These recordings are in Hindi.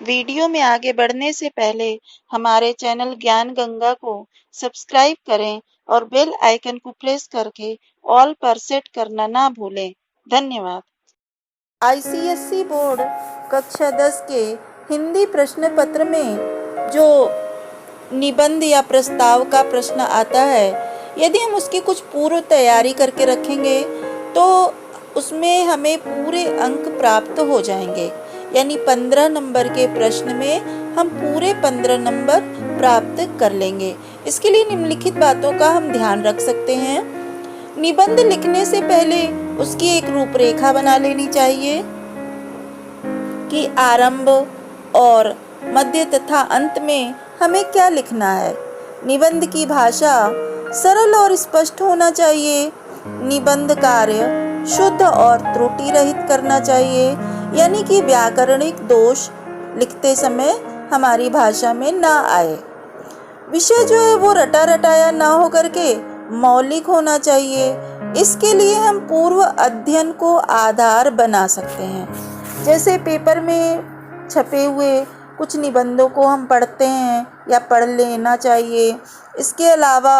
वीडियो में आगे बढ़ने से पहले हमारे चैनल ज्ञान गंगा को सब्सक्राइब करें और बेल आइकन को प्रेस करके ऑल पर सेट करना ना भूलें। धन्यवाद। आईसीएसई बोर्ड कक्षा 10 के हिंदी प्रश्न पत्र में जो निबंध या प्रस्ताव का प्रश्न आता है, यदि हम उसकी कुछ पूर्व तैयारी करके रखेंगे तो उसमें हमें पूरे अंक प्राप्त हो जाएंगे। यानी 15 नंबर के प्रश्न में हम पूरे 15 नंबर प्राप्त कर लेंगे। इसके लिए निम्नलिखित बातों का हम ध्यान रख सकते हैं। निबंध लिखने से पहले उसकी एक रूपरेखा बना लेनी चाहिए कि आरंभ और मध्य तथा अंत में हमें क्या लिखना है। निबंध की भाषा सरल और स्पष्ट होना चाहिए। निबंध कार्य शुद्ध और त्रुटि रहित करना चाहिए, यानी कि व्याकरणिक दोष लिखते समय हमारी भाषा में ना आए। विषय जो है वो रटा रटाया ना हो करके मौलिक होना चाहिए। इसके लिए हम पूर्व अध्ययन को आधार बना सकते हैं। जैसे पेपर में छपे हुए कुछ निबंधों को हम पढ़ते हैं या पढ़ लेना चाहिए। इसके अलावा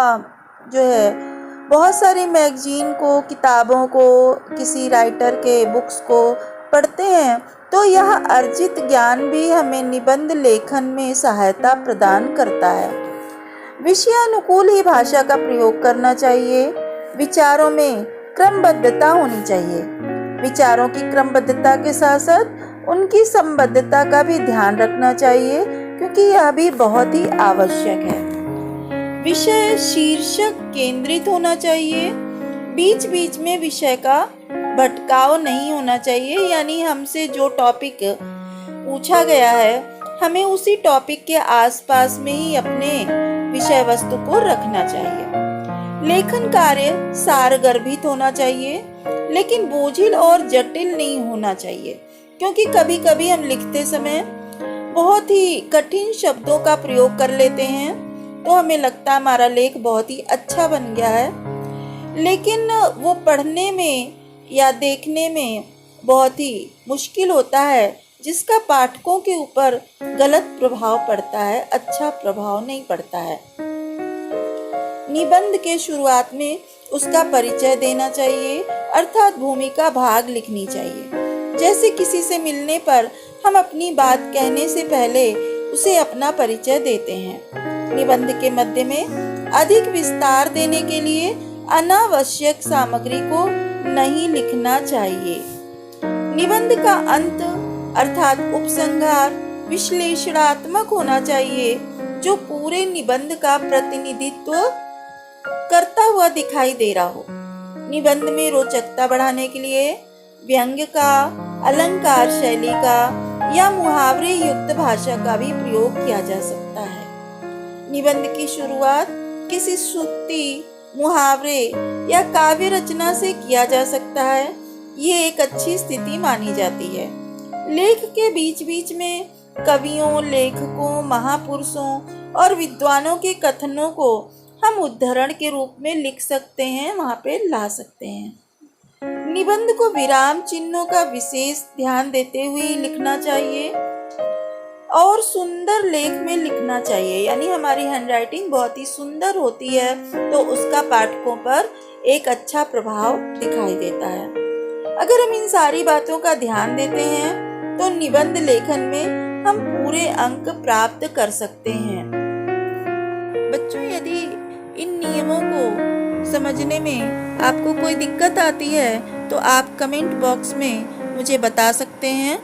जो है बहुत सारी मैगजीन को, किताबों को, किसी राइटर के बुक्स को पढ़ते हैं तो यह अर्जित ज्ञान भी हमें निबंध लेखन में सहायता प्रदान करता है। विषयानुकूल ही भाषा का प्रयोग करना चाहिए। विचारों में क्रमबद्धता होनी चाहिए। विचारों की क्रमबद्धता के साथ साथ उनकी संबद्धता का भी ध्यान रखना चाहिए, क्योंकि यह भी बहुत ही आवश्यक है। विषय शीर्षक केंद्रित होना चाहिए। बीच बीच में विषय का भटकाव नहीं होना चाहिए, यानी हमसे जो टॉपिक पूछा गया है हमें उसी टॉपिक के आसपास में ही अपने विषय वस्तु को रखना चाहिए। लेखन कार्य सारगर्भित होना चाहिए, लेकिन बोझिल और जटिल नहीं होना चाहिए, क्योंकि कभी कभी हम लिखते समय बहुत ही कठिन शब्दों का प्रयोग कर लेते हैं तो हमें लगता है हमारा लेख बहुत ही अच्छा बन गया है, लेकिन वो पढ़ने में या देखने में बहुत ही मुश्किल होता है, जिसका पाठकों के ऊपर गलत प्रभाव पड़ता है, अच्छा प्रभाव नहीं पड़ता है। निबंध के शुरुआत में उसका परिचय देना चाहिए, अर्थात भूमिका भाग लिखनी चाहिए। जैसे किसी से मिलने पर हम अपनी बात कहने से पहले उसे अपना परिचय देते हैं। निबंध के मध्य में अधिक विस्तार देने के लिए अनावश्यक सामग्री को नहीं लिखना चाहिए। निबंध का अंत अर्थात उपसंहार विश्लेषणात्मक होना चाहिए, जो पूरे निबंध का प्रतिनिधित्व करता हुआ दिखाई दे रहा हो। निबंध में रोचकता बढ़ाने के लिए व्यंग्य का, अलंकार शैली का या मुहावरे युक्त भाषा का भी प्रयोग किया जा सकता है। निबंध की शुरुआत किसी सूक्ति, मुहावरे या काव्य रचना से किया जा सकता है। ये एक अच्छी स्थिति मानी जाती है। लेख के बीच बीच में कवियों, लेखकों, महापुरुषों और विद्वानों के कथनों को हम उद्धरण के रूप में लिख सकते हैं, वहां पे ला सकते हैं। निबंध को विराम चिन्हों का विशेष ध्यान देते हुए लिखना चाहिए और सुंदर लेख में लिखना चाहिए, यानी हमारी हैंडराइटिंग बहुत ही सुंदर होती है तो उसका पाठकों पर एक अच्छा प्रभाव दिखाई देता है। अगर हम इन सारी बातों का ध्यान देते हैं तो निबंध लेखन में हम पूरे अंक प्राप्त कर सकते हैं। बच्चों, यदि इन नियमों को समझने में आपको कोई दिक्कत आती है तो आप कमेंट बॉक्स में मुझे बता सकते हैं।